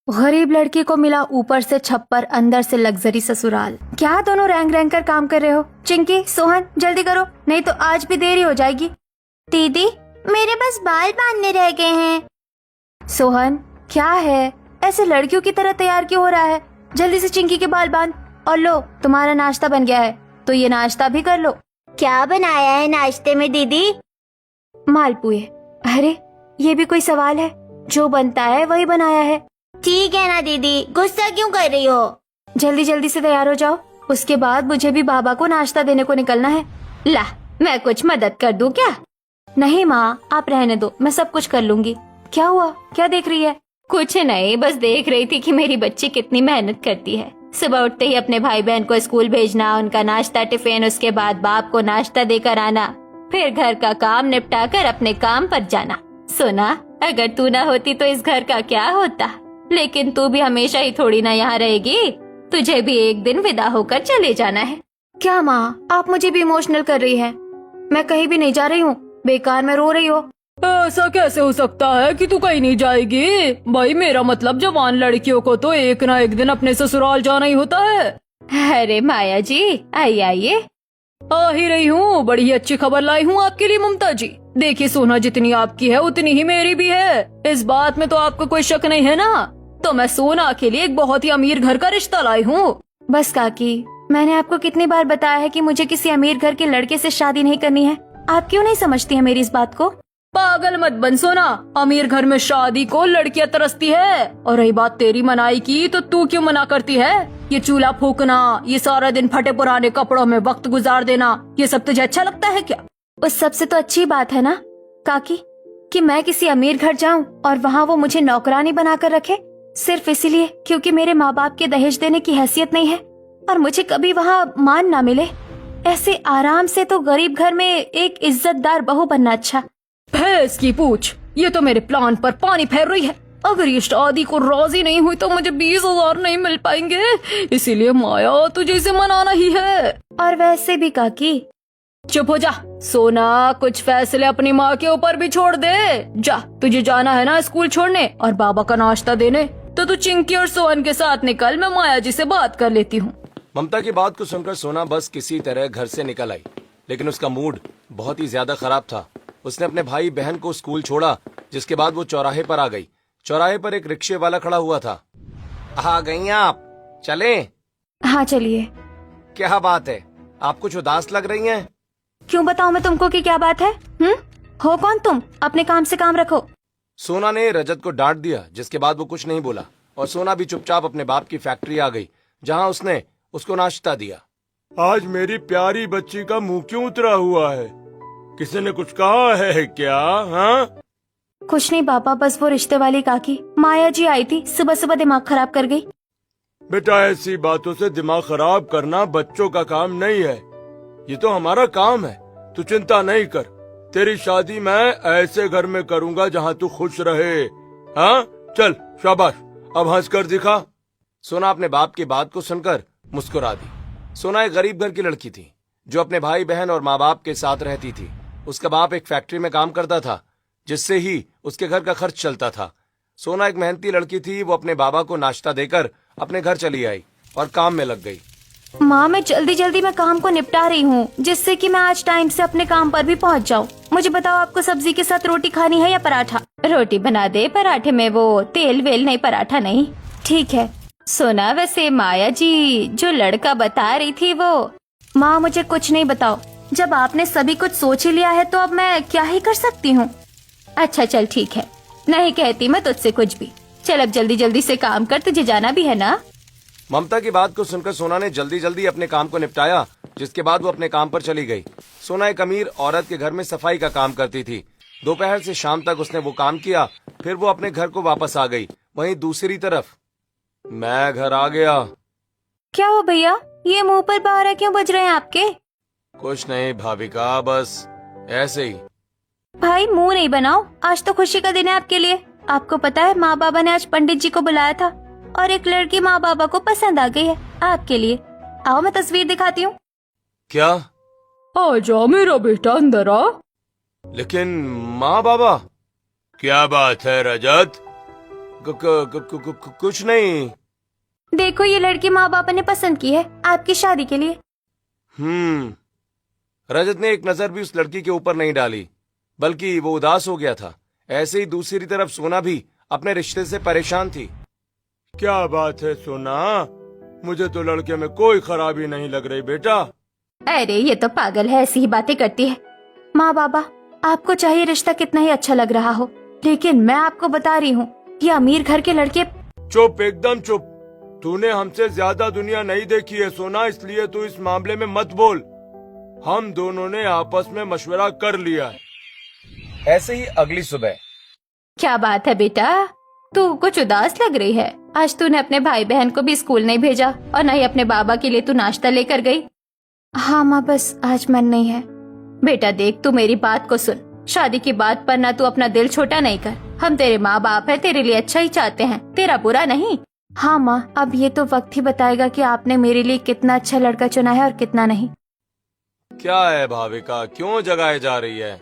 गरीब लड़की को मिला ऊपर से छप्पर अंदर से लग्जरी ससुराल। क्या दोनों रैंक रैंक कर काम कर रहे हो? चिंकी, सोहन, जल्दी करो, नहीं तो आज भी देरी हो जाएगी। दीदी, मेरे बस बाल बांधने रह गए हैं। सोहन, क्या है, ऐसे लड़कियों की तरह तैयार क्यों हो रहा है? जल्दी से चिंकी के बाल बांध। और लो, तुम्हारा नाश्ता बन गया है, तो ये नाश्ता भी कर लो। क्या बनाया है नाश्ते में दीदी? मालपुए। अरे, ये भी कोई सवाल है? जो बनता है वही बनाया है। ठीक है ना दीदी, गुस्सा क्यों कर रही हो? जल्दी जल्दी से तैयार हो जाओ, उसके बाद मुझे भी बाबा को नाश्ता देने को निकलना है। ला, मैं कुछ मदद कर दूं क्या? नहीं माँ, आप रहने दो, मैं सब कुछ कर लूंगी। क्या हुआ, क्या देख रही है? कुछ नहीं, बस देख रही थी कि मेरी बच्ची कितनी मेहनत करती है। सुबह उठते ही अपने भाई बहन को स्कूल भेजना, उनका नाश्ता टिफिन, उसके बाद बाप को नाश्ता देकर आना, फिर घर का काम निपटा कर अपने काम पर जाना। सुना, अगर तू ना होती तो इस घर का क्या होता। लेकिन तू भी हमेशा ही थोड़ी ना यहाँ रहेगी, तुझे भी एक दिन विदा होकर चले जाना है। क्या माँ, आप मुझे भी इमोशनल कर रही हैं? मैं कहीं भी नहीं जा रही हूँ, बेकार में रो रही हो। ऐसा कैसे हो सकता है कि तू कहीं नहीं जाएगी? भाई, मेरा मतलब जवान लड़कियों को तो एक ना एक दिन अपने ससुराल जाना ही होता है। अरे माया जी, आइए आइए। आ ही रही हूँ, बड़ी अच्छी खबर लाई हूँ आपके लिए ममता जी। देखिए, सोना जितनी आपकी है उतनी ही मेरी भी है, इस बात में तो आपको कोई शक नहीं है ना? तो मैं सोना के लिए एक बहुत ही अमीर घर का रिश्ता लाई हूँ। बस काकी, मैंने आपको कितनी बार बताया है कि मुझे किसी अमीर घर के लड़के से शादी नहीं करनी है। आप क्यों नहीं समझती हैं मेरी इस बात को? पागल मत बन सोना, अमीर घर में शादी को लड़कियां तरसती है। और रही बात तेरी मनाई की, तो तू क्यों मना करती है? ये चूल्हा फूकना, ये सारा दिन फटे पुराने कपड़ों में वक्त गुजार देना, ये सब तुझे अच्छा लगता है क्या? उस सबसे तो अच्छी बात है ना काकी, कि मैं किसी अमीर घर जाऊं और वहाँ वो मुझे नौकरानी बनाकर रखे, सिर्फ इसीलिए क्योंकि मेरे माँ बाप के दहेज देने की हैसियत नहीं है और मुझे कभी वहाँ मान ना मिले। ऐसे आराम से तो गरीब घर में एक इज्जतदार बहू बनना अच्छा। भैंस की पूछ, ये तो मेरे प्लान पर पानी फेर रही है। अगर ये शादी को राजी नहीं हुई तो मुझे 20,000 नहीं मिल पाएंगे, इसीलिए माया तुझे इसे मनाना ही है। और वैसे भी काकी, चुप हो जा सोना, कुछ फैसले अपनी माँ के ऊपर भी छोड़ दे। जा, तुझे जाना है ना स्कूल छोड़ने और बाबा का नाश्ता देने, तो तू चिंकी और सोहन के साथ निकल, मैं माया जी से बात कर लेती हूँ। ममता की बात को सुनकर सोना बस किसी तरह घर से निकल आई, लेकिन उसका मूड बहुत ही ज्यादा खराब था। उसने अपने भाई बहन को स्कूल छोड़ा, जिसके बाद वो चौराहे पर आ गई। चौराहे पर एक रिक्शे वाला खड़ा हुआ था। आ गई आप, चले? हाँ चलिए। क्या बात है, आप कुछ उदास लग रही हैं। क्यों बताऊं मैं तुमको कि क्या बात है? हो कौन तुम? अपने काम से काम रखो। सोना ने रजत को डांट दिया, जिसके बाद वो कुछ नहीं बोला और सोना भी चुपचाप अपने बाप की फैक्ट्री आ गई, जहाँ उसने उसको नाश्ता दिया। आज मेरी प्यारी बच्ची का मुंह क्यों उतरा हुआ है? किसी ने कुछ कहा है क्या? हाँ? कुछ नहीं पापा, बस वो रिश्ते वाली काकी माया जी आई थी, सुबह सुबह दिमाग खराब कर गई। बेटा, ऐसी बातों से दिमाग खराब करना बच्चों का काम नहीं है, ये तो हमारा काम है। तू चिंता नहीं कर, तेरी शादी मैं ऐसे घर में करूंगा जहाँ तू खुश रहे। हाँ, चल शाबाश, अब हंस कर दिखा। सोना अपने बाप की बात को सुनकर मुस्कुरा दी। सोना एक गरीब घर की लड़की थी, जो अपने भाई बहन और माँ बाप के साथ रहती थी। उसका बाप एक फैक्ट्री में काम करता था, जिससे ही उसके घर का खर्च चलता था। सोना एक मेहनती लड़की थी, वो अपने बाबा को नाश्ता देकर अपने घर चली आई और काम में लग गई। माँ, मैं जल्दी जल्दी में काम को निपटा रही हूँ, जिससे कि मैं आज टाइम से अपने काम पर भी पहुँच जाऊँ। मुझे बताओ, आपको सब्जी के साथ रोटी खानी है या पराठा? रोटी बना दे, पराठे में वो तेल वेल नहीं, पराठा नहीं। ठीक है। सोना, वैसे माया जी जो लड़का बता रही थी वो। माँ, मुझे कुछ नहीं बताओ, जब आपने सभी कुछ सोच ही लिया है तो अब मैं क्या ही कर सकती हूँ। अच्छा चल ठीक है, नहीं कहती मैं तुझसे कुछ भी। चल अब जल्दी जल्दी से काम कर, तुझे जाना भी है ना। ममता की बात को सुनकर सोना ने जल्दी जल्दी अपने काम को निपटाया, जिसके बाद वो अपने काम पर चली गई। सोना एक अमीर औरत के घर में सफाई का काम करती थी। दोपहर से शाम तक उसने वो काम किया, फिर वो अपने घर को वापस आ गई। वहीं दूसरी तरफ मैं घर आ गया। क्या हो भैया, ये मुंह पर बाहर क्यों बज रहे हैं आपके? कुछ नहीं भाविका, बस ऐसे ही। भाई मुंह नहीं बनाओ, आज तो खुशी का दिन है आपके लिए। आपको पता है, माँ बाबा ने आज पंडित जी को बुलाया था और एक लड़की माँ बाबा को पसंद आ गई है आपके लिए। आओ मैं तस्वीर दिखाती हूँ। क्या? आ जाओ मेरा बेटा, अंदर आ। लेकिन माँ बाबा। क्या बात है रजत? कुछ नहीं। देखो ये लड़की माँ बाप ने पसंद की है आपकी शादी के लिए। रजत ने एक नजर भी उस लड़की के ऊपर नहीं डाली, बल्कि वो उदास हो गया था। ऐसे ही दूसरी तरफ सोना भी अपने रिश्ते से परेशान थी। क्या बात है सोना, मुझे तो लड़के में कोई खराबी नहीं लग रही बेटा। अरे ये तो पागल है, ऐसी ही बातें करती है। माँ बाबा आपको चाहिए रिश्ता कितना ही अच्छा लग रहा हो, लेकिन मैं आपको बता रही हूँ कि अमीर घर के लड़के। चुप, एकदम चुप। तूने हमसे ज्यादा दुनिया नहीं देखी है सोना, इसलिए तू इस मामले में मत बोल। हम दोनों ने आपस में मशवरा कर लिया है। ऐसे ही अगली सुबह। क्या बात है बेटा, तू कुछ उदास लग रही है। आज तूने अपने भाई बहन को भी स्कूल नहीं भेजा और न ही अपने बाबा के लिए तू नाश्ता लेकर गई। हाँ माँ, बस आज मन नहीं है। बेटा देख, तू मेरी बात को सुन। शादी की बात पर ना तू अपना दिल छोटा नहीं कर। हम तेरे माँ बाप है, तेरे लिए अच्छा ही चाहते हैं, तेरा बुरा नहीं। हाँ माँ, अब ये तो वक्त ही बताएगा कि आपने मेरे लिए कितना अच्छा लड़का चुना है और कितना नहीं। क्या है भाविका, क्यों जगाए जा रही है?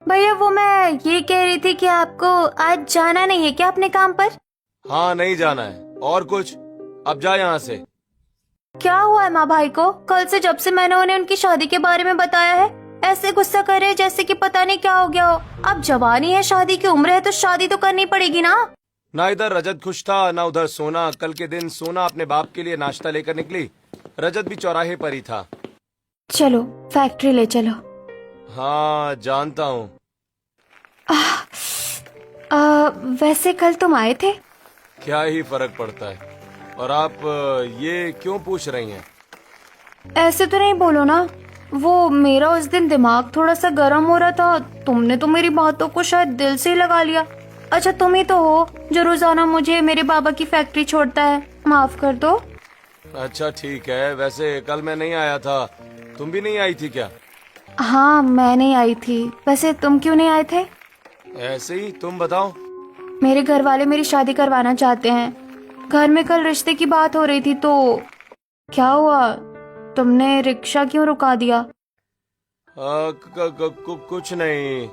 भैया वो मैं ये कह रही थी कि आपको आज जाना नहीं है क्या अपने काम पर? हाँ, नहीं जाना है। और कुछ? अब जा यहाँ से। क्या हुआ है माँ भाई को? कल से जब से मैंने उन्हें उनकी शादी के बारे में बताया है, ऐसे गुस्सा कर रहे हैं जैसे कि पता नहीं क्या हो गया हो। अब जवानी है, शादी की उम्र है, तो शादी तो करनी पड़ेगी ना। ना इधर रजत खुश था, ना उधर सोना। कल के दिन सोना अपने बाप के लिए नाश्ता लेकर निकली, रजत भी चौराहे पर ही था। चलो फैक्ट्री ले चलो। हाँ जानता हूँ। वैसे कल तुम आए थे? क्या ही फर्क पड़ता है। और आप ये क्यों पूछ रही हैं? ऐसे तो नहीं बोलो ना, वो मेरा उस दिन दिमाग थोड़ा सा गर्म हो रहा था। तुमने तो मेरी बातों को शायद दिल से ही लगा लिया। अच्छा तुम ही तो हो जो रोजाना मुझे मेरे बाबा की फैक्ट्री छोड़ता है, माफ कर दो। अच्छा ठीक है, वैसे कल मैं नहीं आया था, तुम भी नहीं आई थी क्या? हाँ मैं नहीं आई थी। वैसे तुम क्यों नहीं आए थे? ऐसे ही, तुम बताओ। मेरे घर वाले मेरी शादी करवाना चाहते हैं। घर में कल रिश्ते की बात हो रही थी तो क्या हुआ, तुमने रिक्शा क्यों रुका दिया? कुछ नहीं।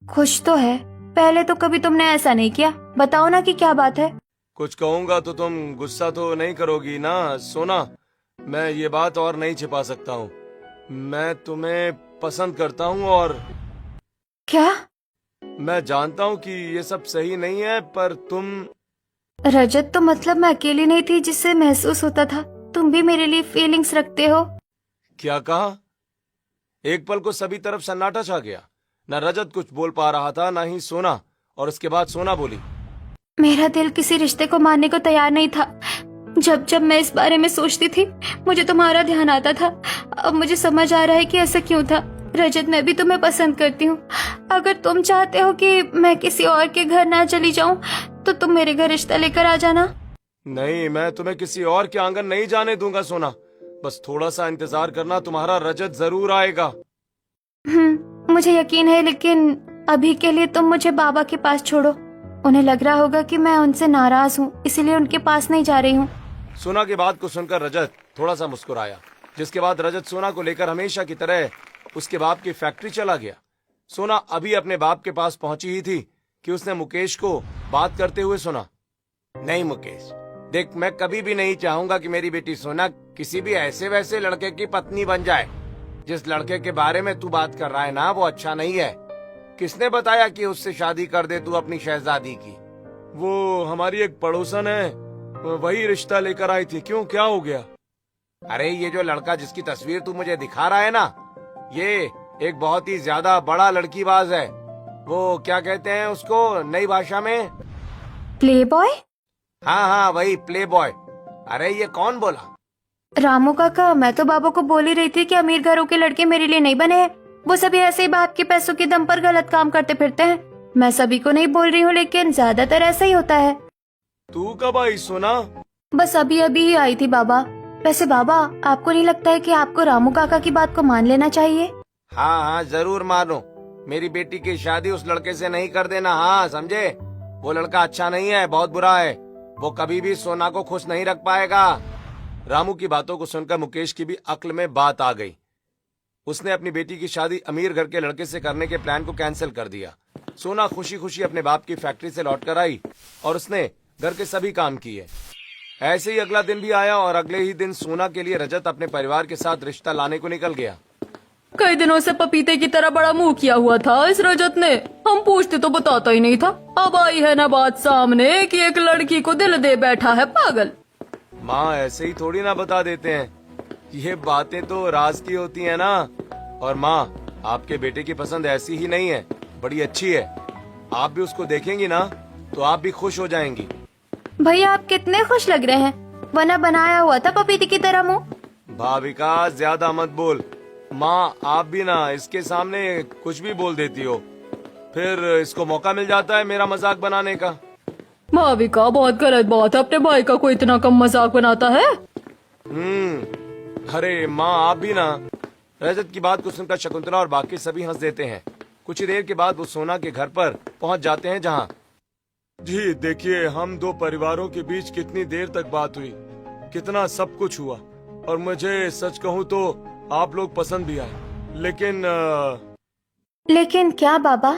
खुश तो है, पहले तो कभी तुमने ऐसा नहीं किया। बताओ ना कि क्या बात है। कुछ कहूँगा तो तुम गुस्सा तो नहीं करोगी ना सोना? मैं ये बात और नहीं छिपा सकता हूँ, मैं तुम्हें पसंद करता हूँ। और क्या? मैं जानता हूँ कि ये सब सही नहीं है, पर तुम। रजत तो मतलब मैं अकेली नहीं थी जिससे महसूस होता था, तुम भी मेरे लिए फीलिंग्स रखते हो। क्या कहा? एक पल को सभी तरफ सन्नाटा छा गया। न रजत कुछ बोल पा रहा था, ना ही सोना। और उसके बाद सोना बोली, मेरा दिल किसी रिश्ते को मानने को तैयार नहीं था। जब जब मैं इस बारे में सोचती थी मुझे तुम्हारा ध्यान आता था। अब मुझे समझ आ रहा है कि ऐसा क्यों था। रजत मैं भी तुम्हें पसंद करती हूँ। अगर तुम चाहते हो कि मैं किसी और के घर ना चली जाऊँ तो तुम मेरे घर रिश्ता लेकर आ जाना। नहीं, मैं तुम्हें किसी और के आंगन नहीं जाने दूंगा सोना। बस थोड़ा सा इंतजार करना, तुम्हारा रजत जरूर आएगा। मुझे यकीन है, लेकिन अभी के लिए तुम मुझे बाबा के पास छोड़ो। उन्हें लग रहा होगा कि मैं उनसे नाराज हूँ, इसीलिए उनके पास नहीं जा रही हूँ। सोना की बात को सुनकर रजत थोड़ा सा मुस्कुराया, जिसके बाद रजत सोना को लेकर हमेशा की तरह उसके बाप की फैक्ट्री चला गया। सोना अभी अपने बाप के पास पहुंची ही थी कि उसने मुकेश को बात करते हुए सुना। नहीं मुकेश, देख, मैं कभी भी नहीं चाहूंगा कि मेरी बेटी सोना किसी भी ऐसे वैसे लड़के की पत्नी बन जाए। जिस लड़के के बारे में तू बात कर रहा है ना, वो अच्छा नहीं है। किसने बताया कि उससे शादी कर दे तू अपनी शहजादी की? वो हमारी एक पड़ोसन है, वही रिश्ता लेकर आई थी। क्यों, क्या हो गया? अरे ये जो लड़का जिसकी तस्वीर तू मुझे दिखा रहा है ना, ये एक बहुत ही ज्यादा बड़ा लड़कीबाज है। वो क्या कहते हैं उसको नई भाषा में? Play boy? हाँ हाँ, वही प्ले बॉय। अरे ये कौन बोला? रामू काका, मैं तो बाबा को बोल ही रही थी कि अमीर घरों के लड़के मेरे लिए नहीं बने हैं। वो सभी ऐसे ही बाप के पैसों के दम पर गलत काम करते फिरते हैं। मैं सभी को नहीं बोल रही हूँ, लेकिन ज्यादातर ऐसा ही होता है। तू कब आई सोना? बस अभी अभी ही आई थी बाबा। वैसे बाबा, आपको नहीं लगता है कि आपको रामू काका की बात को मान लेना चाहिए? हाँ हाँ जरूर मानो। मेरी बेटी की शादी उस लड़के से नहीं कर देना, हाँ समझे? वो लड़का अच्छा नहीं है, बहुत बुरा है। वो कभी भी सोना को खुश नहीं रख पाएगा। रामू की बातों को सुनकर मुकेश की भी अक्ल में बात आ गई। उसने अपनी बेटी की शादी अमीर घर के लड़के से करने के प्लान को कैंसिल कर दिया। सोना खुशी खुशी अपने बाप की फैक्ट्री से लौटकर आई और उसने घर के सभी काम किए। ऐसे ही अगला दिन भी आया और अगले ही दिन सोना के लिए रजत अपने परिवार के साथ रिश्ता लाने को निकल गया। कई दिनों से पपीते की तरह बड़ा मुंह किया हुआ था इस रजत ने। हम पूछते तो बताता ही नहीं था। अब आई है ना बात सामने कि एक लड़की को दिल दे बैठा है पागल। माँ ऐसे ही थोड़ी ना बता देते हैं, ये बातें तो राज की होती है ना। और माँ, आपके बेटे की पसंद ऐसी ही नहीं है, बड़ी अच्छी है। आप भी उसको देखेंगी ना तो आप भी खुश हो जाएंगी। भैया आप कितने खुश लग रहे हैं, वरना बनाया हुआ था पपीते की तरह मुंह। भाविका ज्यादा मत बोल। माँ आप भी ना इसके सामने कुछ भी बोल देती हो, फिर इसको मौका मिल जाता है मेरा मजाक बनाने का। भाविका बहुत गलत बात है, अपने भाई का कोई इतना कम मजाक बनाता है। अरे माँ आप भी ना। रजत की बात को सुनकर शकुंतला और बाकी सभी हंस देते हैं। कुछ ही देर के बाद वो सोना के घर पर पहुंच जाते हैं जहाँ जी देखिए, हम दो परिवारों के बीच कितनी देर तक बात हुई, कितना सब कुछ हुआ, और मुझे सच कहूँ तो आप लोग पसंद भी आए। लेकिन क्या बाबा?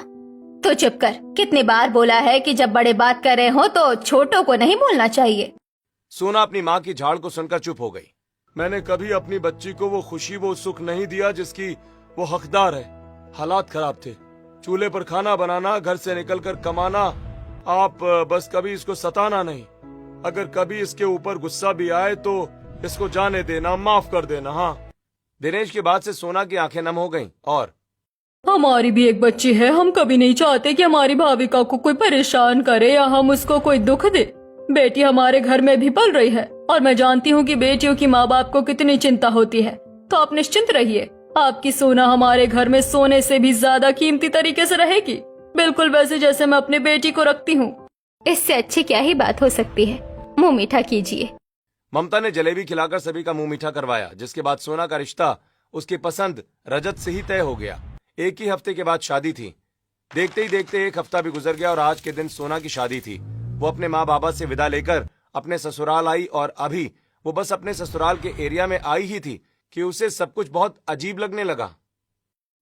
तो चुप कर। कितनी बार बोला है कि जब बड़े बात कर रहे हो तो छोटों को नहीं बोलना चाहिए। सोना अपनी माँ की झाड़ को सुनकर चुप हो गई। मैंने कभी अपनी बच्ची को वो खुशी वो सुख नहीं दिया जिसकी वो हकदार है। हालात खराब थे, चूल्हे पर खाना बनाना, घर से निकलकर कमाना। आप बस कभी इसको सताना नहीं। अगर कभी इसके ऊपर गुस्सा भी आए तो इसको जाने देना, माफ कर देना। हाँ। दिनेश की बात से सोना की आंखें नम हो गईं और हमारी भी एक बच्ची है, हम कभी नहीं चाहते कि हमारी भाविका को कोई परेशान करे या हम उसको कोई दुख दे। बेटी हमारे घर में भी पल रही है और मैं जानती हूँ कि बेटियों की माँ बाप को कितनी चिंता होती है। तो आप निश्चिंत रहिए, आपकी सोना हमारे घर में सोने से भी ज्यादा कीमती तरीके से रहेगी, बिल्कुल वैसे जैसे मैं अपनी बेटी को रखती हूँ। इससे अच्छी क्या ही बात हो सकती है। मुंह मीठा कीजिए। ममता ने जलेबी खिलाकर सभी का मुंह मीठा करवाया, जिसके बाद सोना का रिश्ता उसकी पसंद रजत से ही तय हो गया। एक ही हफ्ते के बाद शादी थी। देखते ही देखते एक हफ्ता भी गुजर गया और आज के दिन सोना की शादी थी। वो अपने माँ बाबा से विदा लेकर अपने ससुराल आई और अभी वो बस अपने ससुराल के एरिया में आई ही थी कि उसे सब कुछ बहुत अजीब लगने लगा।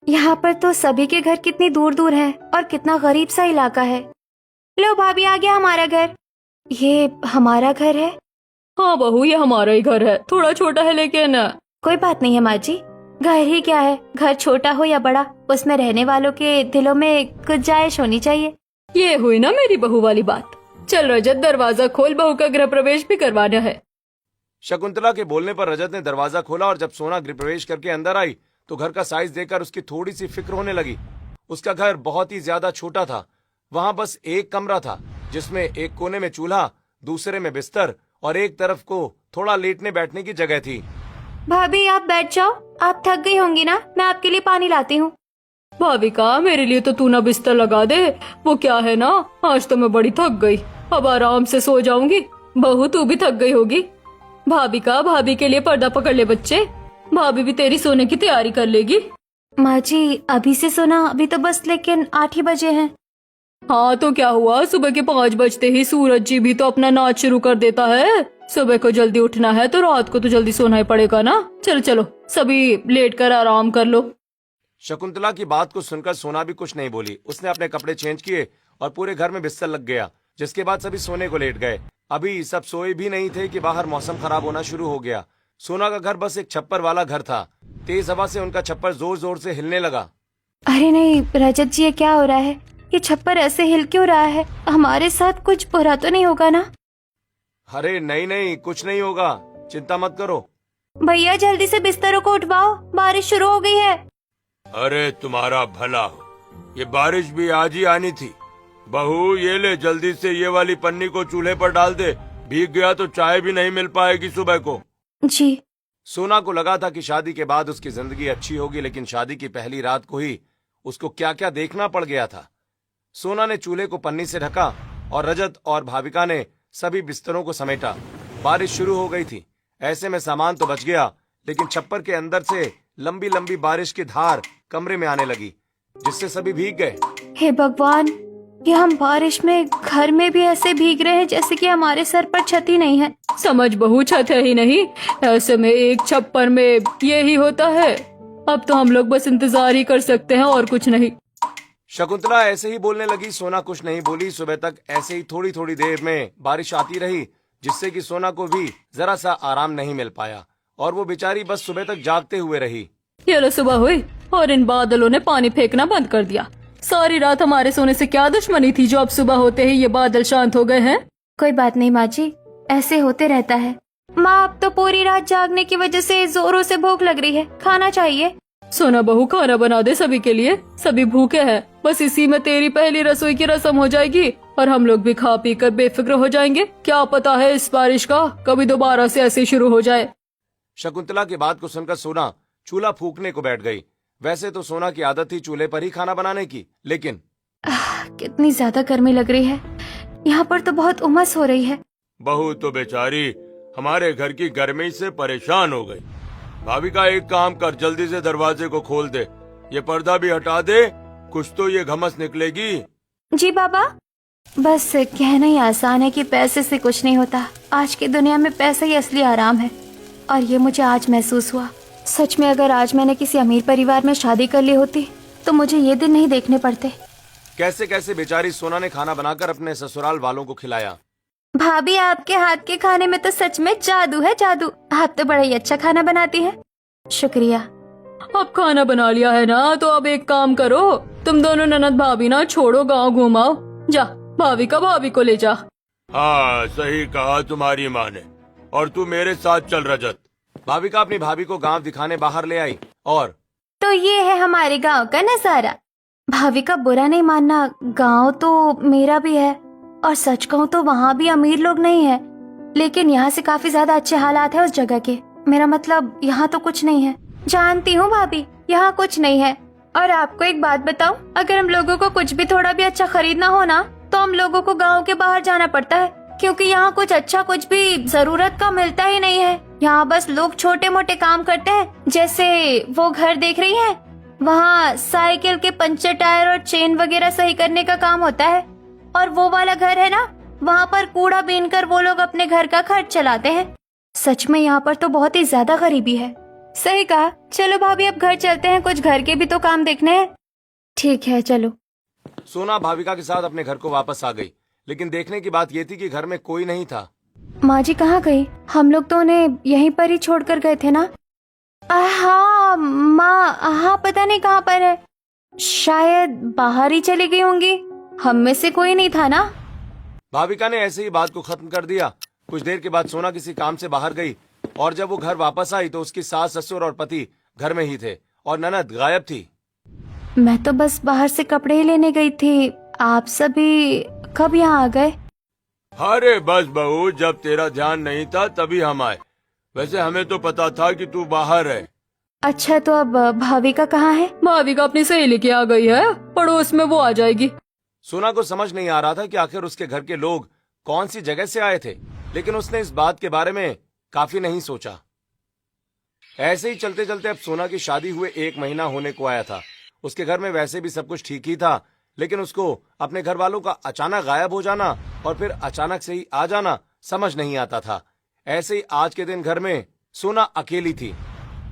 यहाँ पर तो सभी के घर कितनी दूर दूर हैं और कितना गरीब सा इलाका है। लो भाभी, आ गया हमारा घर। ये हमारा घर है? हाँ बहू, ये हमारा ही घर है, थोड़ा छोटा है लेकिन कोई बात नहीं है माँ जी, घर ही क्या है, घर छोटा हो या बड़ा, उसमें रहने वालों के दिलों में गुंजाइश होनी चाहिए। ये हुई ना मेरी बहू वाली बात। चल रजत, दरवाजा खोल, बहू का गृह प्रवेश भी करवाना है। शकुंतला के बोलने पर रजत ने दरवाजा खोला और जब सोना गृह प्रवेश करके अंदर आई तो घर का साइज देखकर उसकी थोड़ी सी फिक्र होने लगी। उसका घर बहुत ही ज्यादा छोटा था। वहाँ बस एक कमरा था जिसमें एक कोने में चूल्हा, दूसरे में बिस्तर और एक तरफ को थोड़ा लेटने बैठने की जगह थी। भाभी आप बैठ जाओ, आप थक गई होंगी ना, मैं आपके लिए पानी लाती हूँ। भाविका, मेरे लिए तो तू ना बिस्तर लगा दे। वो क्या है ना, आज तो मैं बड़ी थक गई, अब आराम से सो जाऊंगी। बहू तू भी थक गई होगी। भाविका, भाभी के लिए पर्दा पकड़ ले बच्चे, भाभी भी तेरी सोने की तैयारी कर लेगी। माँ जी अभी से सोना, अभी तो बस लेकिन 8 ही बजे हैं। हाँ तो क्या हुआ, सुबह के 5 बजते ही सूरज जी भी तो अपना नाच शुरू कर देता है। सुबह को जल्दी उठना है तो रात को तो जल्दी सोना ही पड़ेगा ना। चलो चलो, सभी लेट कर आराम कर लो। शकुंतला की बात को सुनकर सोना भी कुछ नहीं बोली। उसने अपने कपड़े चेंज किए और पूरे घर में बिस्तर लग गया, जिसके बाद सभी सोने को लेट गए। अभी सब सोए भी नहीं थे कि बाहर मौसम खराब होना शुरू हो गया। सोना का घर बस एक छप्पर वाला घर था। तेज हवा से उनका छप्पर जोर जोर से हिलने लगा। अरे नहीं रजत जी, ये क्या हो रहा है? ये छप्पर ऐसे हिल क्यों रहा है? हमारे साथ कुछ बुरा तो नहीं होगा ना? अरे नहीं नहीं, कुछ नहीं होगा, चिंता मत करो। भैया जल्दी से बिस्तरों को उठवाओ, बारिश शुरू हो गई है। अरे तुम्हारा भला हो, ये बारिश भी आज ही आनी थी। बहू ये ले, जल्दी से ये वाली पन्नी को चूल्हे पर डाल दे, भीग गया तो चाय भी नहीं मिल पाएगी सुबह को। जी। सोना को लगा था कि शादी के बाद उसकी जिंदगी अच्छी होगी, लेकिन शादी की पहली रात को ही उसको क्या क्या देखना पड़ गया था। सोना ने चूल्हे को पन्नी से ढका और रजत और भाविका ने सभी बिस्तरों को समेटा। बारिश शुरू हो गई थी। ऐसे में सामान तो बच गया, लेकिन छप्पर के अंदर से लंबी लंबी बारिश की धार कमरे में आने लगी, जिससे सभी भीग गए। हे भगवान, ये हम बारिश में घर में भी ऐसे भीग रहे हैं जैसे कि हमारे सर पर छत ही नहीं है। समझ बहू, छत है ही नहीं, ऐसे में एक छप्पर में ये ही होता है। अब तो हम लोग बस इंतजार ही कर सकते हैं और कुछ नहीं। शकुंतला ऐसे ही बोलने लगी। सोना कुछ नहीं बोली। सुबह तक ऐसे ही थोड़ी थोड़ी देर में बारिश आती रही, जिससे कि सोना को भी जरा सा आराम नहीं मिल पाया और वो बेचारी बस सुबह तक जागते हुए रही। ये लो सुबह हुई और इन बादलों ने पानी फेंकना बंद कर दिया। सारी रात हमारे सोने से क्या दुश्मनी थी जो अब सुबह होते ही ये बादल शांत हो गए हैं। कोई बात नहीं माँ जी, ऐसे होते रहता है। माँ, अब तो पूरी रात जागने की वजह से जोरों से भूख लग रही है, खाना चाहिए। सोना बहू खाना बना दे सभी के लिए, सभी भूखे हैं। बस इसी में तेरी पहली रसोई की रस्म हो जाएगी और हम लोग भी खा पी कर बेफिक्र हो जाएंगे। क्या पता है इस बारिश का कभी दोबारा से ऐसे शुरू हो जाए। शकुंतला की बात को सुनकर सोना चूल्हा फूकने को बैठ गई। वैसे तो सोना की आदत थी चूल्हे पर ही खाना बनाने की, लेकिन कितनी ज्यादा गर्मी लग रही है। यहाँ पर तो बहुत उमस हो रही है। बहू तो बेचारी हमारे घर की गर्मी से परेशान हो गई। भाभी का एक काम कर, जल्दी से दरवाजे को खोल दे, ये पर्दा भी हटा दे, कुछ तो ये घमस निकलेगी। जी बाबा। बस कहना ही आसान है कि पैसे से कुछ नहीं होता। आज की दुनिया में पैसा ही असली आराम है और ये मुझे आज महसूस हुआ। सच में अगर आज मैंने किसी अमीर परिवार में शादी कर ली होती तो मुझे ये दिन नहीं देखने पड़ते। कैसे कैसे बेचारी सोना ने खाना बनाकर अपने ससुराल वालों को खिलाया। भाभी, आपके हाथ के खाने में तो सच में जादू है, जादू। आप तो बड़ा ही अच्छा खाना बनाती हैं। शुक्रिया। अब खाना बना लिया है ना, तो अब एक काम करो, तुम दोनों ननद भाभी ना छोड़ो, गाँव घुमाओ। जा भाभी का भाभी को ले जा। हाँ, सही कहा तुम्हारी माँ ने। और तू मेरे साथ चल रजत। भाभी का अपनी भाभी को गांव दिखाने बाहर ले आई। और तो ये है हमारे गांव का नजारा। भाभी का बुरा नहीं मानना, गांव तो मेरा भी है और सच कहूँ तो वहाँ भी अमीर लोग नहीं है, लेकिन यहाँ से काफी ज्यादा अच्छे हालात है उस जगह के। मेरा मतलब यहाँ तो कुछ नहीं है। जानती हूँ भाभी, यहाँ कुछ नहीं है। और आपको एक बात बताऊँ, अगर हम लोगों को कुछ भी थोड़ा भी अच्छा खरीदना हो ना, तो हम लोगों को गाँव के बाहर जाना पड़ता है, क्योंकि यहाँ कुछ अच्छा कुछ भी जरूरत का मिलता ही नहीं है। यहाँ बस लोग छोटे मोटे काम करते हैं। जैसे वो घर देख रही हैं, वहाँ साइकिल के पंचर टायर और चेन वगैरह सही करने का काम होता है। और वो वाला घर है ना, वहाँ पर कूड़ा बीनकर वो लोग अपने घर का खर्च चलाते हैं। सच में यहाँ पर तो बहुत ही ज्यादा गरीबी है। सही कहा। चलो भाभी, अब घर चलते हैं, कुछ घर के भी तो काम देखने हैं। ठीक है, चलो। सोना भाविका के साथ अपने घर को वापस आ गई, लेकिन देखने की बात ये थी कि घर में कोई नहीं था। माँ जी कहाँ गई? हम लोग तो उन्हें यहीं पर ही छोड़कर गए थे ना। हाँ माँ, हाँ पता नहीं कहाँ पर है, शायद बाहर ही चली गई होंगी। हम में से कोई नहीं था ना। भाविका ने ऐसे ही बात को खत्म कर दिया। कुछ देर के बाद सोना किसी काम से बाहर गई और जब वो घर वापस आई तो उसकी सास, ससुर और पति घर में ही थे और ननद गायब थी। मैं तो बस बाहर से कपड़े ही लेने गई थी। आप सभी कब यहाँ आ गए? अरे बस बहू, जब तेरा ध्यान नहीं था तभी हम आए। वैसे हमें तो पता था कि तू बाहर है। अच्छा, तो अब भाविका कहाँ है? भाविका अपनी सहेली के आ गई है, पड़ोस में वो आ जाएगी। सोना को समझ नहीं आ रहा था कि आखिर उसके घर के लोग कौन सी जगह से आए थे, लेकिन उसने इस बात के बारे में काफी नहीं सोचा। ऐसे ही चलते चलते अब सोना की शादी हुए 1 महीना होने को आया था। उसके घर में वैसे भी सब कुछ ठीक ही था, लेकिन उसको अपने घर वालों का अचानक गायब हो जाना और फिर अचानक से ही आ जाना समझ नहीं आता था। ऐसे ही आज के दिन घर में सोना अकेली थी।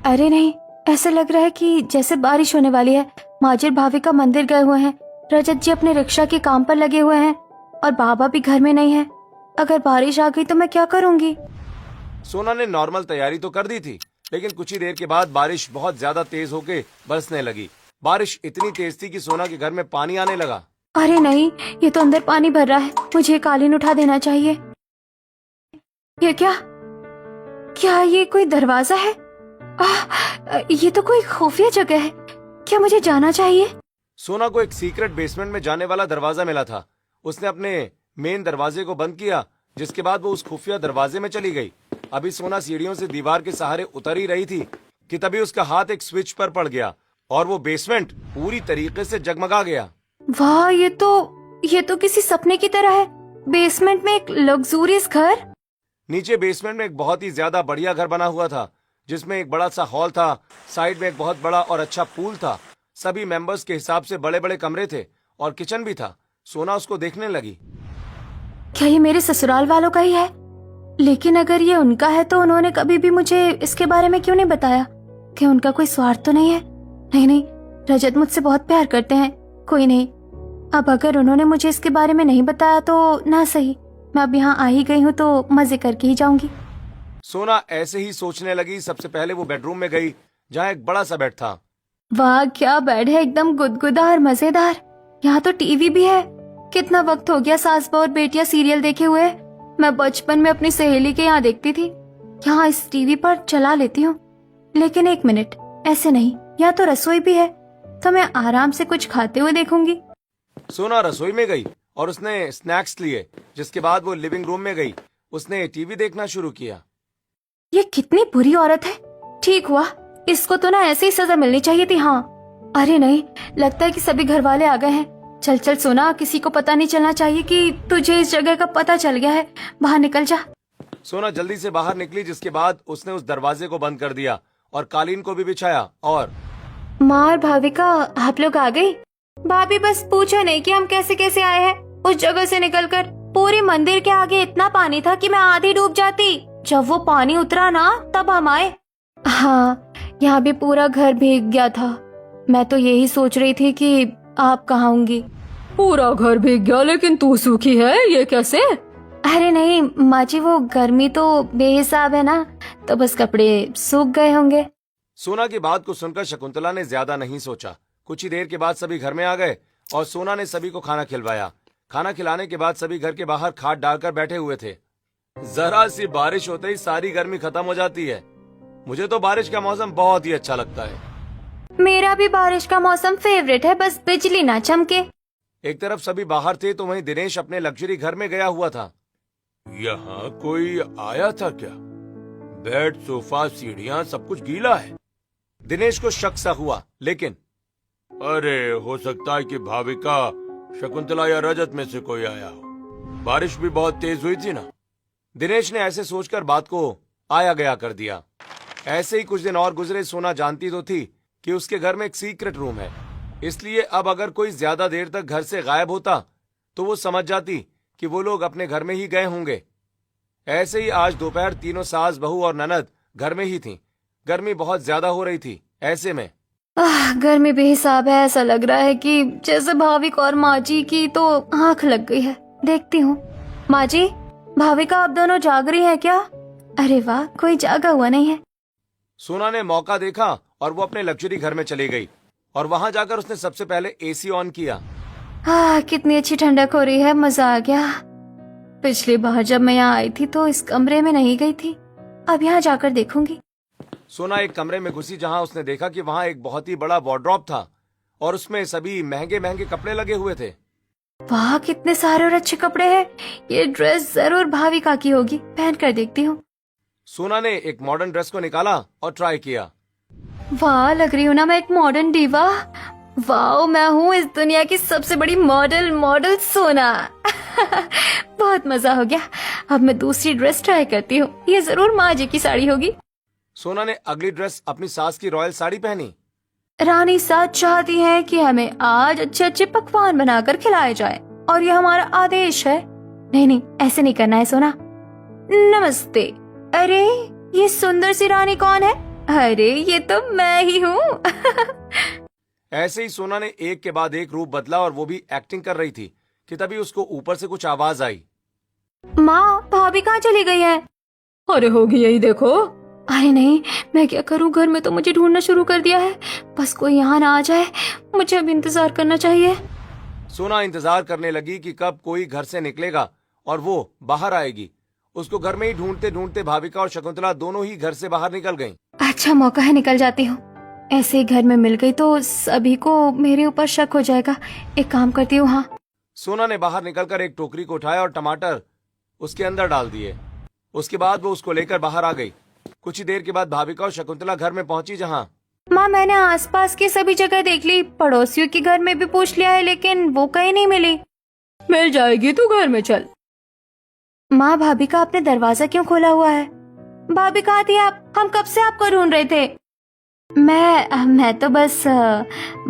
अरे नहीं, ऐसा लग रहा है कि जैसे बारिश होने वाली है। माजिर भाविका मंदिर गए हुए हैं, रजत जी अपने रिक्शा के काम पर लगे हुए हैं और बाबा भी घर में नहीं है। अगर बारिश आ गई तो मैं क्या करूंगी? सोना ने नॉर्मल तैयारी तो कर दी थी, लेकिन कुछ ही देर के बाद बारिश बहुत ज्यादा तेज होके बरसने लगी। बारिश इतनी तेज थी कि सोना के घर में पानी आने लगा। अरे नहीं, ये तो अंदर पानी भर रहा है। मुझे कालीन उठा देना चाहिए। ये क्या ये कोई दरवाजा है? ये तो कोई खुफिया जगह है। क्या मुझे जाना चाहिए? सोना को एक सीक्रेट बेसमेंट में जाने वाला दरवाजा मिला था। उसने अपने मेन दरवाजे को बंद किया, जिसके बाद वो उस खुफिया दरवाजे में चली गई। अभी सोना सीढ़ियों से दीवार के सहारे उतर ही रही थी कि तभी उसका हाथ एक स्विच पर पड़ गया और वो बेसमेंट पूरी तरीके से जगमगा गया। वाह, ये तो किसी सपने की तरह है। बेसमेंट में एक लग्जूरियस घर। नीचे बेसमेंट में एक बहुत ही ज्यादा बढ़िया घर बना हुआ था, जिसमें एक बड़ा सा हॉल था। साइड में एक बहुत बड़ा और अच्छा पूल था। सभी मेंबर्स के हिसाब से बड़े बड़े कमरे थे और किचन भी था। सोना उसको देखने लगी। क्या ये मेरे ससुराल वालों का ही है? लेकिन अगर ये उनका है तो उन्होंने कभी भी मुझे इसके बारे में क्यों नहीं बताया? क्या उनका कोई स्वार्थ तो नहीं है? नहीं, रजत मुझसे बहुत प्यार करते हैं। कोई नहीं, अब अगर उन्होंने मुझे इसके बारे में नहीं बताया तो ना सही, मैं अब यहाँ आ ही गई हूँ तो मजे करके ही जाऊंगी। सोना ऐसे ही सोचने लगी। सबसे पहले वो बेडरूम में गई जहाँ एक बड़ा सा बेड था। वाह क्या बेड है, एकदम गुदगुदा और मजेदार। यहाँ तो टीवी भी है। कितना वक्त हो गया सास बहू और बेटियां सीरियल देखे हुए। मैं बचपन में अपनी सहेली के यहाँ देखती थी। यहाँ इस टीवी पर चला लेती हूँ। लेकिन एक मिनट, ऐसे नहीं, यहाँ तो रसोई भी है, तो मैं आराम से कुछ खाते हुए देखूंगी। सोना रसोई में गई और उसने स्नैक्स लिए, जिसके बाद वो लिविंग रूम में गई। उसने टीवी देखना शुरू किया। ये कितनी बुरी औरत है। ठीक हुआ, इसको तो ना ऐसे ही सजा मिलनी चाहिए थी। हाँ, अरे नहीं, लगता है कि सभी घर वाले आ गए हैं। चल चल सोना, किसी को पता नहीं चलना चाहिए कि तुझे इस जगह का पता चल गया है। बाहर निकल जा। सोना जल्दी से बाहर निकली, जिसके बाद उसने उस दरवाजे को बंद कर दिया और कालीन को भी बिछाया। और माँ और भाविका, आप लोग आ गई? भाभी बस पूछो नहीं कि हम कैसे कैसे आए हैं। उस जगह से निकलकर पूरे मंदिर के आगे इतना पानी था कि मैं आधी डूब जाती। जब वो पानी उतरा ना, तब हम आए। हाँ, यहाँ भी पूरा घर भीग गया था। मैं तो यही सोच रही थी कि आप कहाँ होंगी। पूरा घर भीग गया लेकिन तू सूखी है, ये कैसे? अरे नहीं माँ जी, वो गर्मी तो बेहिसाब है ना, तो बस कपड़े सूख गए होंगे। सोना की बात को सुनकर शकुंतला ने ज्यादा नहीं सोचा। कुछ ही देर के बाद सभी घर में आ गए और सोना ने सभी को खाना खिलवाया। खाना खिलाने के बाद सभी घर के बाहर खाट डालकर बैठे हुए थे। जरा सी बारिश होते ही सारी गर्मी खत्म हो जाती है। मुझे तो बारिश का मौसम बहुत ही अच्छा लगता है। मेरा भी बारिश का मौसम फेवरेट है, बस बिजली ना चमके। एक तरफ सभी बाहर थे तो वहीं दिनेश अपने लग्जरी घर में गया हुआ था। यहाँ कोई आया था क्या? बेड, सोफा, सीढ़ियाँ सब कुछ गीला है। दिनेश को शक सा हुआ, लेकिन अरे हो सकता है कि भाविका, शकुंतला या रजत में से कोई आया हो। बारिश भी बहुत तेज हुई थी ना। दिनेश ने ऐसे सोचकर बात को आया गया कर दिया। ऐसे ही कुछ दिन और गुजरे। सोना जानती तो थी कि उसके घर में एक सीक्रेट रूम है, इसलिए अब अगर कोई ज्यादा देर तक घर से गायब होता तो वो समझ जाती कि वो लोग अपने घर में ही गए होंगे। ऐसे ही आज दोपहर तीनों सास बहू और ननद घर में ही थीं। गर्मी बहुत ज्यादा हो रही थी। ऐसे में गर्मी बेहिसाब है। ऐसा लग रहा है कि जैसे भाविका और माँ जी की तो आंख लग गई है। देखती हूँ। माँ जी, भाविका आप दोनों जाग रही है क्या? अरे वाह, कोई जागा हुआ नहीं है। सोना ने मौका देखा और वो अपने लग्जरी घर में चली गई और वहां जाकर उसने सबसे पहले एसी ऑन किया। कितनी अच्छी ठंडक हो रही है, मजा आ गया। पिछली बार जब मैं यहाँ आई थी तो इस कमरे में नहीं गई थी। अब यहाँ जाकर देखूंगी। सोना एक कमरे में घुसी जहां उसने देखा कि वहां एक बहुत ही बड़ा वार्डरोब था और उसमें सभी महंगे महंगे कपड़े लगे हुए थे। वाह, कितने सारे और अच्छे कपड़े हैं। ये ड्रेस जरूर भाविका की होगी, पहन कर देखती हूँ। सोना ने एक मॉडर्न ड्रेस को निकाला और ट्राई किया। वाह, लग रही हूँ ना मैं एक मॉडर्न डीवा। वाह, मैं हूँ इस दुनिया की सबसे बड़ी मॉडल सोना। बहुत मजा हो गया। अब मैं दूसरी ड्रेस ट्राई करती हूँ। ये जरूर माँ जी की साड़ी होगी। सोना ने अगली ड्रेस अपनी सास की रॉयल साड़ी पहनी। रानी साथ चाहती है कि हमें आज अच्छे अच्छे पकवान बनाकर खिलाए जाए और ये हमारा आदेश है। नहीं नहीं, ऐसे नहीं करना है सोना। नमस्ते। अरे ये सुंदर सी रानी कौन है? अरे ये तो मैं ही हूँ। ऐसे ही सोना ने एक के बाद एक रूप बदला और वो भी एक्टिंग कर रही थी कि तभी उसको ऊपर से कुछ आवाज आई। माँ, भाभी कहाँ चली गई है? अरे होगी यही देखो। अरे नहीं, मैं क्या करूँ, घर में तो मुझे ढूंढना शुरू कर दिया है। बस कोई यहाँ ना आ जाए। मुझे अब इंतजार करना चाहिए। सोना इंतजार करने लगी कि कब कोई घर से निकलेगा और वो बाहर आएगी। उसको घर में ही ढूंढते ढूंढते भाविका और शकुंतला दोनों ही घर से बाहर निकल गईं। अच्छा मौका है, निकल जाती हूँ। ऐसे ही घर में मिल गई तो सभी को मेरे ऊपर शक हो जाएगा। एक काम करती हूँ। हाँ, सोना ने बाहर निकलकर एक टोकरी को उठाया और टमाटर उसके अंदर डाल दिए। उसके बाद वो उसको लेकर बाहर आ गई। कुछ ही देर के बाद भाविका और शकुंतला घर में पहुंची जहां माँ, मैंने आसपास की सभी जगह देख ली, पड़ोसियों के घर में भी पूछ लिया है, लेकिन वो कहीं नहीं मिली। मिल जाएगी, तू घर में चल। माँ, भाभिका आपने दरवाजा क्यों खोला हुआ है? भाभी कहाँ थी आप? हम कब से आपको ढूंढ रहे थे। मैं तो बस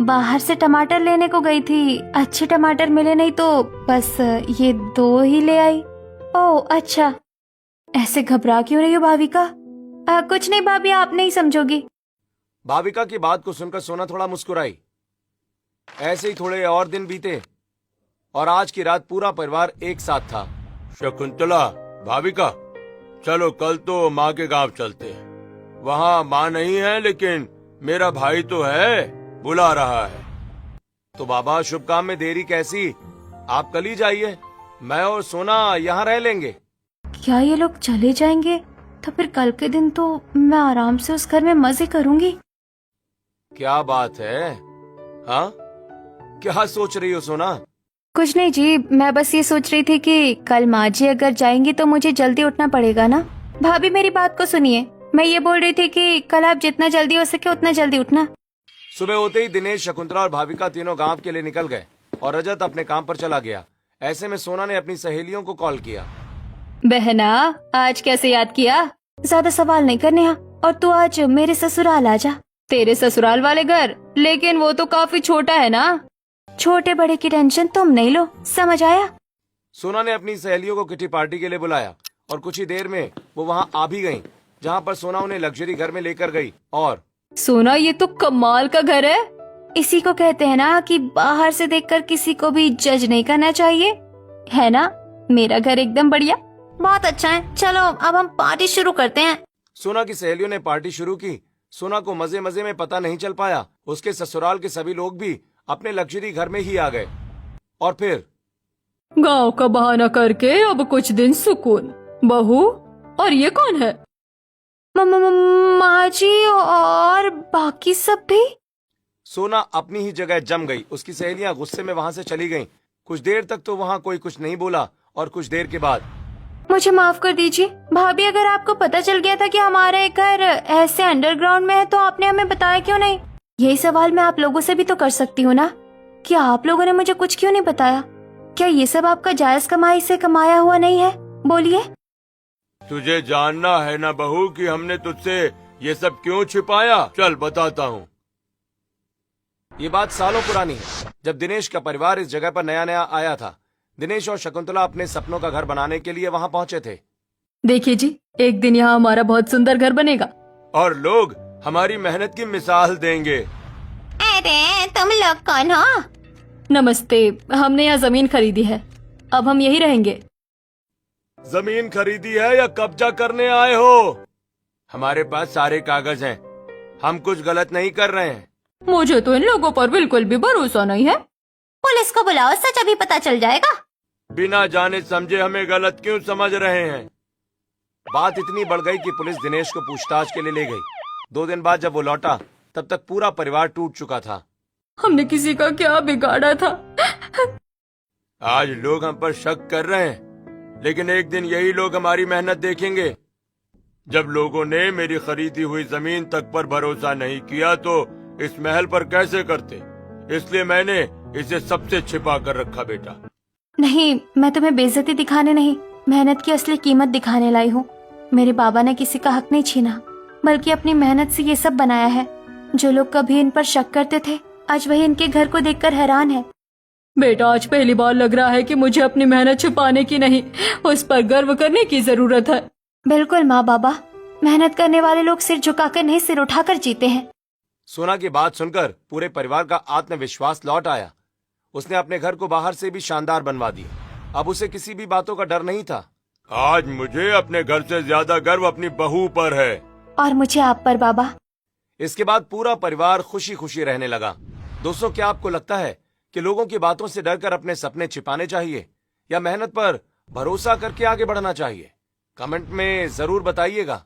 बाहर से टमाटर लेने को गई थी। अच्छे टमाटर मिले नहीं तो बस ये 2 ही ले आई। ओह अच्छा, ऐसे घबरा क्यों रही हो भाविका? कुछ नहीं भाभी, आप नहीं समझोगी। भाविका की बात को सुनकर सोना थोड़ा मुस्कुराई। ऐसे ही थोड़े और दिन बीते और आज की रात पूरा परिवार एक साथ था। शकुंतला, भाविका, चलो कल तो माँ के गांव चलते हैं। वहाँ माँ नहीं है लेकिन मेरा भाई तो है, बुला रहा है। तो बाबा, शुभ काम में देरी कैसी, आप कल ही जाइए, मैं और सोना यहाँ रह लेंगे। क्या ये लोग चले जाएंगे? तो फिर कल के दिन तो मैं आराम से उस घर में मजे करूंगी। क्या बात है? हाँ, क्या सोच रही हो सोना? कुछ नहीं जी, मैं बस ये सोच रही थी कि कल माँ जी अगर जाएंगी तो मुझे जल्दी उठना पड़ेगा ना। भाभी मेरी बात को सुनिए, मैं ये बोल रही थी कि कल आप जितना जल्दी हो सके उतना जल्दी उठना। सुबह होते ही दिनेश, शकुंतला और भाविका तीनों गांव के लिए निकल गए और रजत अपने काम पर चला गया। ऐसे में सोना ने अपनी सहेलियों को कॉल किया। बहना, आज कैसे याद किया? ज्यादा सवाल नहीं करने हैं, और तू आज मेरे ससुराल आ जा। तेरे ससुराल वाले घर? लेकिन वो तो काफी छोटा है ना। छोटे बड़े की टेंशन तुम नहीं लो, समझ आया? सोना ने अपनी सहेलियों को किटी पार्टी के लिए बुलाया और कुछ ही देर में वो वहाँ आ भी गयी, जहाँ पर सोना उन्हें लग्जरी घर में लेकर गई। और सोना, ये तो कमाल का घर है। इसी को कहते हैं ना कि बाहर से देखकर किसी को भी जज नहीं करना चाहिए, है ना? मेरा घर एकदम बढ़िया, बहुत अच्छा है। चलो अब हम पार्टी शुरू करते हैं। सोना की सहेलियों ने पार्टी शुरू की। सोना को मजे मजे में पता नहीं चल पाया, उसके ससुराल के सभी लोग भी अपने लग्जरी घर में ही आ गए। और फिर गांव का बहाना करके अब कुछ दिन सुकून। बहू, और ये कौन है? माँ जी और बाकी सब भी। सोना अपनी ही जगह जम गई। उसकी सहेलियां गुस्से में वहाँ से चली गईं। कुछ देर तक तो वहाँ कोई कुछ नहीं बोला और कुछ देर के बाद मुझे माफ कर दीजिए भाभी, अगर आपको पता चल गया था कि हमारा एक घर ऐसे अंडरग्राउंड में है तो आपने हमें बताया क्यों नहीं? यही सवाल मैं आप लोगों से भी तो कर सकती हूँ ना, कि आप लोगों ने मुझे कुछ क्यों नहीं बताया? क्या ये सब आपका जायज कमाई से कमाया हुआ नहीं है? बोलिए। तुझे जानना है ना बहू कि हमने तुझसे ये सब क्यों छिपाया? चल बताता हूँ। ये बात सालों पुरानी है, जब दिनेश का परिवार इस जगह पर नया नया आया था। दिनेश और शकुंतला अपने सपनों का घर बनाने के लिए वहाँ पहुँचे थे। देखिए जी, एक दिन यहाँ हमारा बहुत सुंदर घर बनेगा और लोग हमारी मेहनत की मिसाल देंगे। अरे तुम लोग कौन हो? नमस्ते, हमने यहाँ जमीन खरीदी है, अब हम यही रहेंगे। जमीन खरीदी है या कब्जा करने आए हो? हमारे पास सारे कागज हैं, हम कुछ गलत नहीं कर रहे हैं। मुझे तो इन लोगों पर बिल्कुल भी भरोसा नहीं है। पुलिस को बुलाओ, सच अभी पता चल जाएगा। बिना जाने समझे हमें गलत क्यों समझ रहे हैं? बात इतनी बढ़ गई कि पुलिस दिनेश को पूछताछ के लिए ले गई। 2 दिन बाद जब वो लौटा तब तक पूरा परिवार टूट चुका था। हमने किसी का क्या बिगाड़ा था? आज लोग हम पर शक कर रहे हैं, लेकिन एक दिन यही लोग हमारी मेहनत देखेंगे। जब लोगों ने मेरी खरीदी हुई जमीन तक पर भरोसा नहीं किया तो इस महल पर कैसे करते? इसलिए मैंने इसे सबसे छिपा कर रखा बेटा। नहीं, मैं तुम्हें बेइज्जती दिखाने नहीं, मेहनत की असली कीमत दिखाने लाई हूँ। मेरे बाबा ने किसी का हक नहीं छीना, बल्कि अपनी मेहनत से ये सब बनाया है। जो लोग कभी इन पर शक करते थे, आज वही इनके घर को देखकर हैरान है। बेटा, आज पहली बार लग रहा है कि मुझे अपनी मेहनत छुपाने की नहीं, उस पर गर्व करने की जरूरत है। बिल्कुल माँ बाबा, मेहनत करने वाले लोग सिर झुकाकर नहीं, सिर उठाकर जीते हैं। सोना की बात सुनकर पूरे परिवार का आत्मविश्वास लौट आया। उसने अपने घर को बाहर से भी शानदार बनवा दिया। अब उसे किसी भी बातों का डर नहीं था। आज मुझे अपने घर से ज्यादा गर्व अपनी बहू पर है। और मुझे आप पर बाबा। इसके बाद पूरा परिवार खुशी खुशी रहने लगा। दोस्तों, क्या आपको लगता है कि लोगों की बातों से डरकर अपने सपने छिपाने चाहिए या मेहनत पर भरोसा करके आगे बढ़ना चाहिए? कमेंट में जरूर बताइएगा।